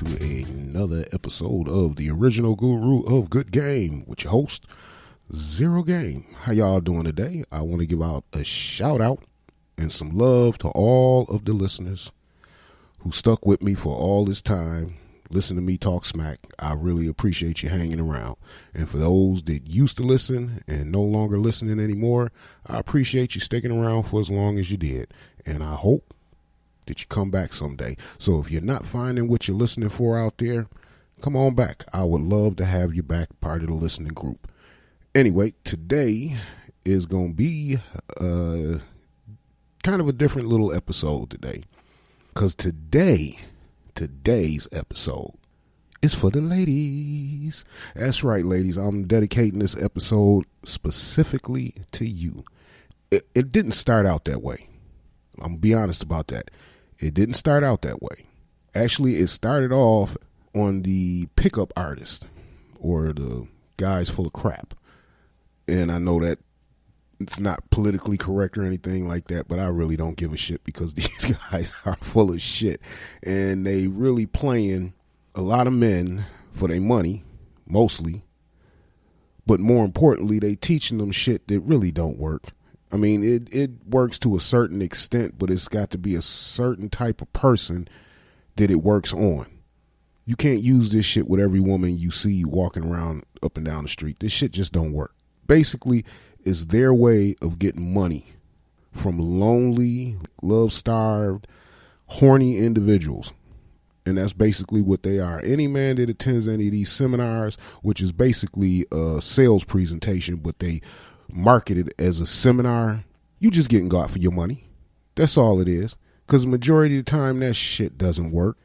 to another episode of the original guru of good game with your host, Zero Game. How y'all doing today? I want to give out a shout out and some love to all of the listeners who stuck with me for all this time. Listen to me talk smack. I really appreciate you hanging around. And for those that used to listen and no longer listening anymore, I appreciate you sticking around for as long as you did. And I hope that you come back someday. So if you're not finding what you're listening for out there, come on back. I would love to have you back, part of the listening group. Anyway, today is going to be kind of a different little episode today. Because today's episode is for the ladies. That's right, ladies. I'm dedicating this episode specifically to you. It didn't start out that way. I'm going to be honest about that. It didn't start out that way. Actually, it started off on the pickup artist or the guys full of crap. And I know that it's not politically correct or anything like that, but I really don't give a shit because these guys are full of shit. And they really playing a lot of men for their money, mostly. But more importantly, they teaching them shit that really don't work. I mean, it works to a certain extent, but it's got to be a certain type of person that it works on. You can't use this shit with every woman you see walking around up and down the street. This shit just don't work. Basically, it's their way of getting money from lonely, love-starved, horny individuals. And that's basically what they are. Any man that attends any of these seminars, which is basically a sales presentation, but they market it as a seminar, you just getting got for your money. That's all it is. Because the majority of the time, that shit doesn't work.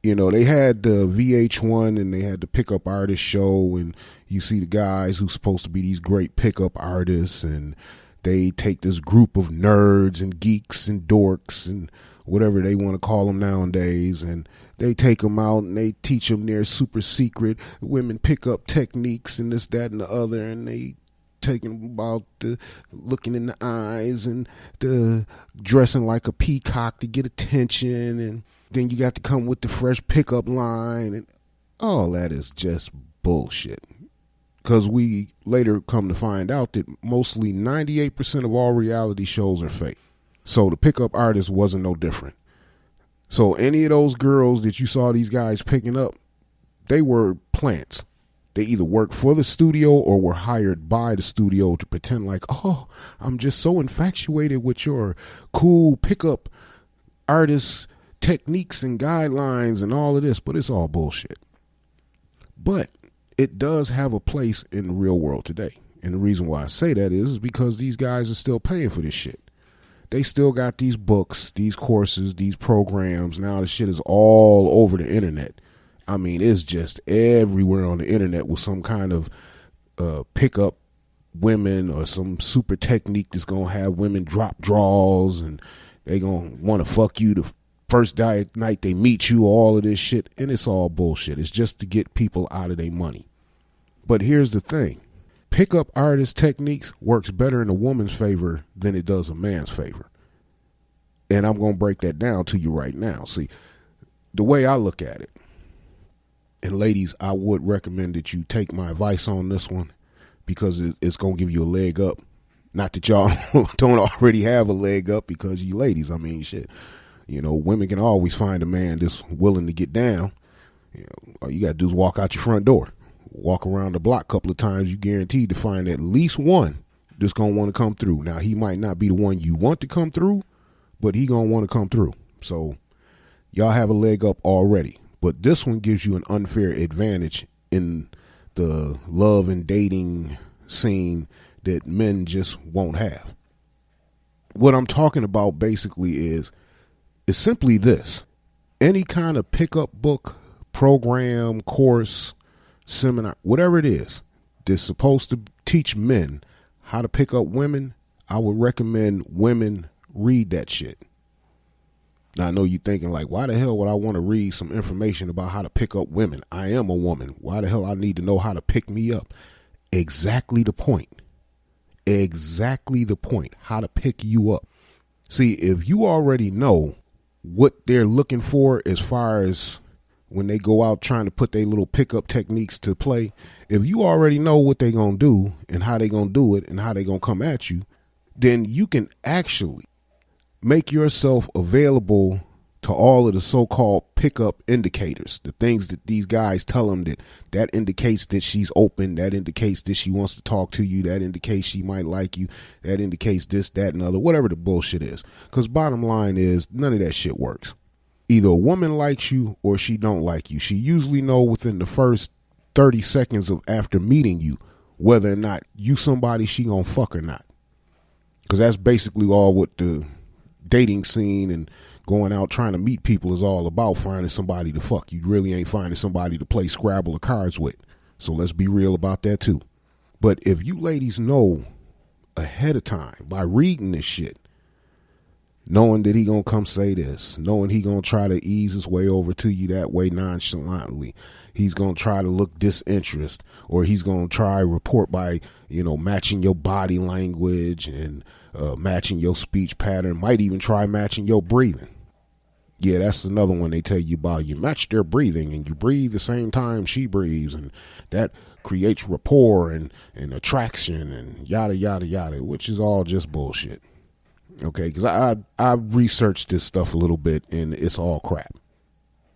You know, they had the VH1 and they had the pickup artist show, and you see the guys who's supposed to be these great pickup artists, and they take this group of nerds and geeks and dorks and whatever they want to call them nowadays, and they take them out and they teach them their super secret women pickup techniques and this, that, and the other, and they taking about the looking in the eyes and the dressing like a peacock to get attention, and then you got to come with the fresh pickup line, and all that is just bullshit. Because we later come to find out that mostly 98% of all reality shows are fake. So the pickup artist wasn't no different. So any of those girls that you saw these guys picking up, they were plants. They either worked for the studio or were hired by the studio to pretend like, oh, I'm just so infatuated with your cool pickup artist techniques and guidelines and all of this, but it's all bullshit. But it does have a place in the real world today. And the reason why I say that is because these guys are still paying for this shit. They still got these books, these courses, these programs. Now the shit is all over the internet. I mean, it's just everywhere on the internet with some kind of pickup women or some super technique that's going to have women drop draws and they going to want to fuck you the first night they meet you, all of this shit. And it's all bullshit. It's just to get people out of their money. But here's the thing. Pickup artist techniques works better in a woman's favor than it does a man's favor. And I'm going to break that down to you right now. See, the way I look at it, and ladies, I would recommend that you take my advice on this one because it's going to give you a leg up. Not that y'all don't already have a leg up because you ladies, I mean, shit. You know, women can always find a man that's willing to get down. You know, all you got to do is walk out your front door. Walk around the block a couple of times, you guaranteed to find at least one that's going to want to come through. Now, he might not be the one you want to come through, but he going to want to come through. So, y'all have a leg up already. But this one gives you an unfair advantage in the love and dating scene that men just won't have. What I'm talking about basically is simply this. Any kind of pickup book, program, course, seminar, whatever it is that's supposed to teach men how to pick up women, I would recommend women read that shit. Now, I know you're thinking like, why the hell would I want to read some information about how to pick up women? I am a woman. Why the hell I need to know how to pick me up? Exactly the point. Exactly the point. How to pick you up. See, if you already know what they're looking for as far as when they go out trying to put their little pickup techniques to play, if you already know what they're going to do and how they're going to do it and how they're going to come at you, then you can actually make yourself available to all of the so-called pickup indicators, the things that these guys tell them that indicates that she's open, that indicates that she wants to talk to you, that indicates she might like you, that indicates this, that, and other, whatever the bullshit is. Because bottom line is, none of that shit works. Either a woman likes you or she don't like you. She usually know within the first 30 seconds of after meeting you whether or not you somebody she gonna fuck or not. Because that's basically all what the dating scene and going out trying to meet people is all about, finding somebody to fuck. You really ain't finding somebody to play Scrabble or cards with. So let's be real about that too. But if you ladies know ahead of time by reading this shit, knowing that he gonna come say this, knowing he gonna try to ease his way over to you that way nonchalantly, he's gonna try to look disinterest, or he's gonna try report by, matching your body language and matching your speech pattern, might even try matching your breathing. Yeah, that's another one they tell you about. You match their breathing and you breathe the same time she breathes, and that creates rapport and attraction and yada, yada, yada, which is all just bullshit. Okay, because I researched this stuff a little bit, and it's all crap.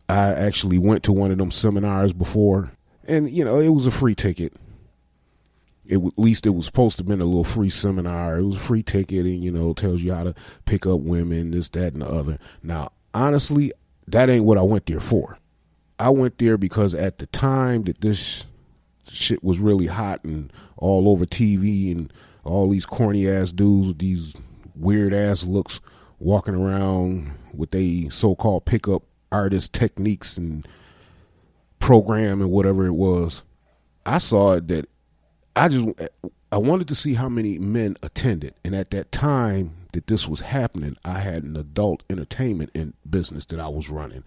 I actually went to one of them seminars before, and, it was a free ticket. At least it was supposed to have been a little free seminar. It was a free ticket and, tells you how to pick up women, this, that, and the other. Now, honestly, that ain't what I went there for. I went there because at the time that this shit was really hot and all over TV and all these corny ass dudes with these weird ass looks walking around with they so-called pickup artist techniques and program and whatever it was, I saw it that I wanted to see how many men attended. And at that time that this was happening, I had an adult entertainment business that I was running,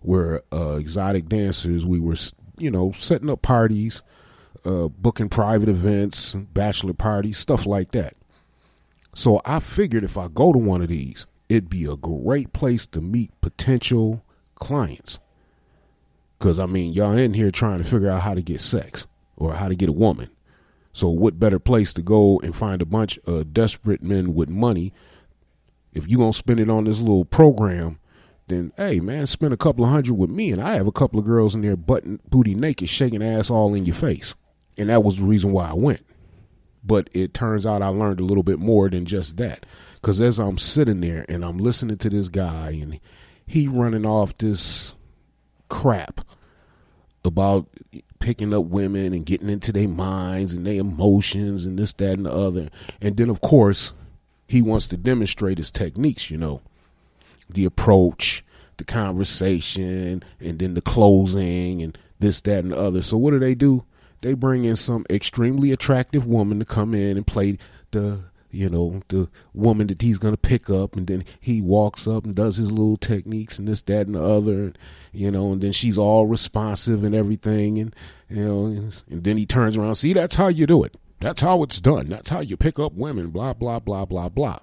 where exotic dancers, we were, setting up parties, booking private events, bachelor parties, stuff like that. So I figured if I go to one of these, it'd be a great place to meet potential clients. Because, y'all in here trying to figure out how to get sex or how to get a woman. So what better place to go and find a bunch of desperate men with money? If you're going to spend it on this little program, then, hey, man, spend a couple of $100 with me, and I have a couple of girls in there booty naked, shaking ass all in your face. And that was the reason why I went. But it turns out I learned a little bit more than just that. Because as I'm sitting there and I'm listening to this guy and he running off this crap about picking up women and getting into their minds and their emotions and this, that, and the other. And then, of course, he wants to demonstrate his techniques, the approach, the conversation, and then the closing and this, that, and the other. So what do? They bring in some extremely attractive woman to come in and play the woman that he's going to pick up. And then he walks up and does his little techniques and this, that, and the other, and then she's all responsive and everything. And, and then he turns around, see, that's how you do it. That's how it's done. That's how you pick up women, blah, blah, blah, blah, blah.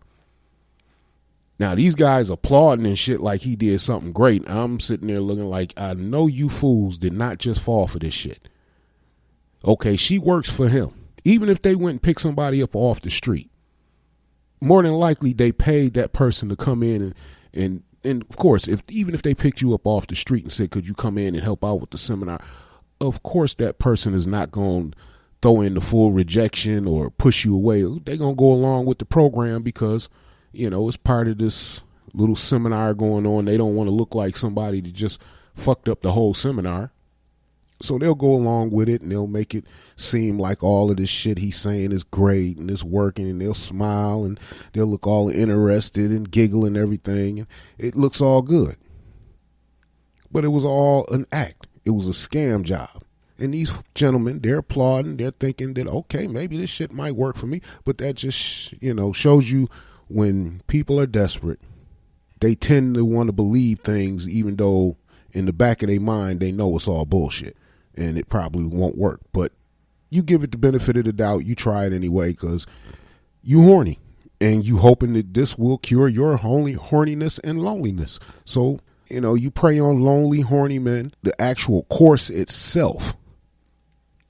Now, these guys applauding and shit like he did something great. I'm sitting there looking like, I know you fools did not just fall for this shit. Okay, she works for him. Even if they went and picked somebody up off the street, more than likely they paid that person to come in and of course, even if they picked you up off the street and said, could you come in and help out with the seminar? Of course, that person is not going to throw in the full rejection or push you away. They're going to go along with the program because, it's part of this little seminar going on. They don't want to look like somebody that just fucked up the whole seminar. So they'll go along with it and they'll make it seem like all of this shit he's saying is great and it's working, and they'll smile and they'll look all interested and giggle and everything. And it looks all good. But it was all an act. It was a scam job. And these gentlemen, they're applauding. They're thinking that, okay, maybe this shit might work for me. But that just, shows you when people are desperate, they tend to want to believe things even though in the back of their mind they know it's all bullshit. And it probably won't work. But you give it the benefit of the doubt. You try it anyway because you horny. And you hoping that this will cure your horniness and loneliness. So You prey on lonely, horny men. The actual course itself,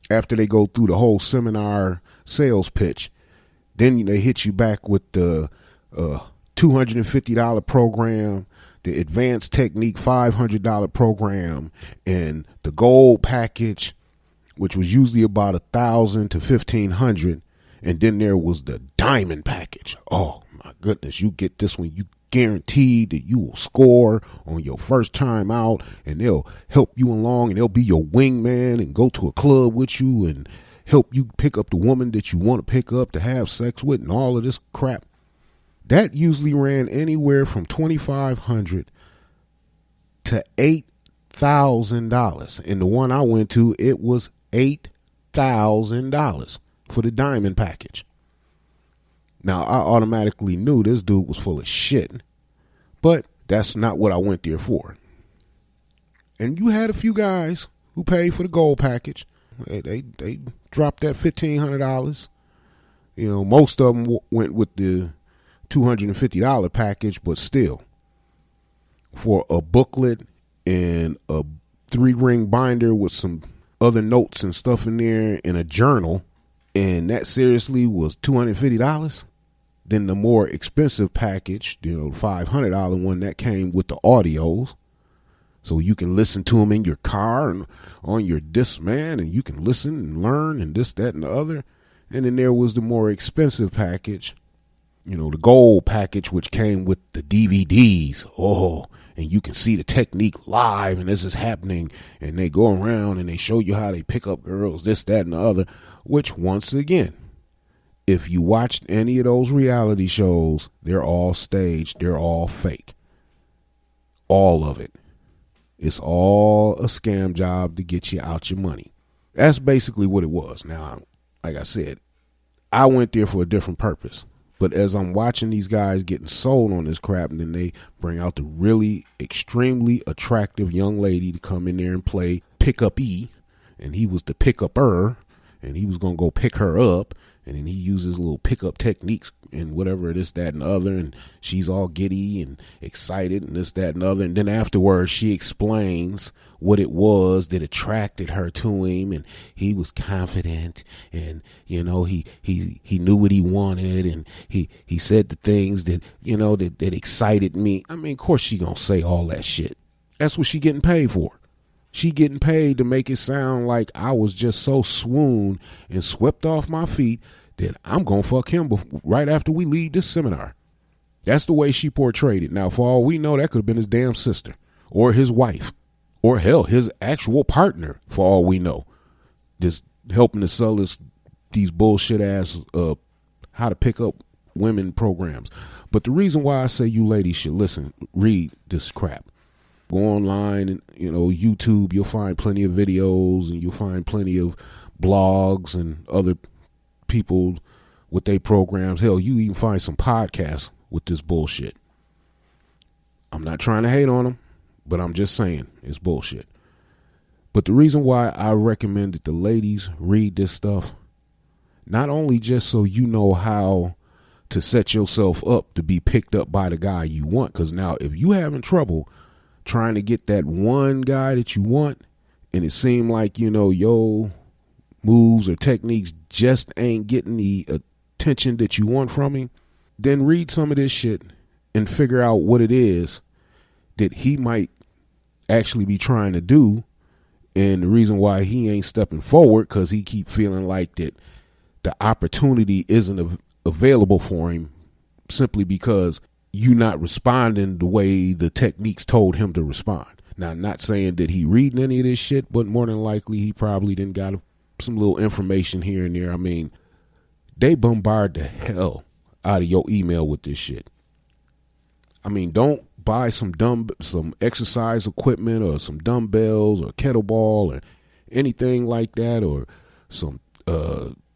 after they go through the whole seminar sales pitch, then they hit you back with the $250 program, the advanced technique $500 program, and the gold package, which was usually about $1,000 to $1,500, and then there was the diamond package. Oh my goodness, you get this one, you guaranteed that you will score on your first time out, and they'll help you along, and they'll be your wingman and go to a club with you and help you pick up the woman that you want to pick up to have sex with and all of this crap. That usually ran anywhere from $2,500 to $8,000. And the one I went to, it was $8,000 for the diamond package. Now, I automatically knew this dude was full of shit, but that's not what I went there for. And you had a few guys who paid for the gold package. They dropped that $1,500. Most of them went with the $250 package, but still, for a booklet and a 3-ring binder with some other notes and stuff in there and a journal, and that seriously was $250. Then the more expensive package, the $500 one, that came with the audios, so you can listen to them in your car and on your Discman, and you can listen and learn and this, that, and the other. And then there was the more expensive package, the gold package, which came with the DVDs. Oh, and you can see the technique live, and this is happening, and they go around and they show you how they pick up girls, this, that, and the other, which, once again, if you watched any of those reality shows, they're all staged. They're all fake. All of it. It's all a scam job to get you out your money. That's basically what it was. Now, like I said, I went there for a different purpose. But as I'm watching these guys getting sold on this crap, and then they bring out the really extremely attractive young lady to come in there and play pickup E, and he was the pick-upper, and he was going to go pick her up, and then he uses little pickup techniques and whatever, this, that, and the other, and she's all giddy and excited and this, that, and the other. And then afterwards, she explains what it was that attracted her to him, and he was confident, and he knew what he wanted, and he said the things that that excited me. I mean, of course she gonna say all that shit. That's what she getting paid for. She getting paid to make it sound like I was just so swooned and swept off my feet that I'm going to fuck him right after we leave this seminar. That's the way she portrayed it. Now, for all we know, that could have been his damn sister or his wife or, hell, his actual partner, for all we know. Just helping to sell these bullshit-ass how to pick up women programs. But the reason why I say you ladies should read this crap. Go online and, YouTube, you'll find plenty of videos, and you'll find plenty of blogs and other people with their programs. Hell, you even find some podcasts with this bullshit. I'm not trying to hate on them, but I'm just saying it's bullshit. But the reason why I recommend that the ladies read this stuff, not only just so you know how to set yourself up to be picked up by the guy you want, because now if you having trouble trying to get that one guy that you want, and it seemed like, your moves or techniques just ain't getting the attention that you want from him, then read some of this shit and figure out what it is that he might actually be trying to do, and the reason why he ain't stepping forward, because he keep feeling like that the opportunity isn't available for him simply because you not responding the way the techniques told him to respond. Now, I'm not saying that he reading any of this shit, but more than likely he probably didn't got some little information here and there. I mean, they bombard the hell out of your email with this shit. I mean, don't buy some exercise equipment or some dumbbells or kettlebell or anything like that, or some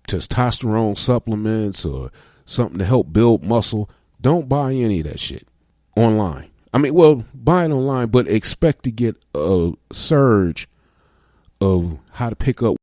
testosterone supplements or something to help build muscle. Don't buy any of that shit online. I mean, well, buy it online, but expect to get a surge of how to pick up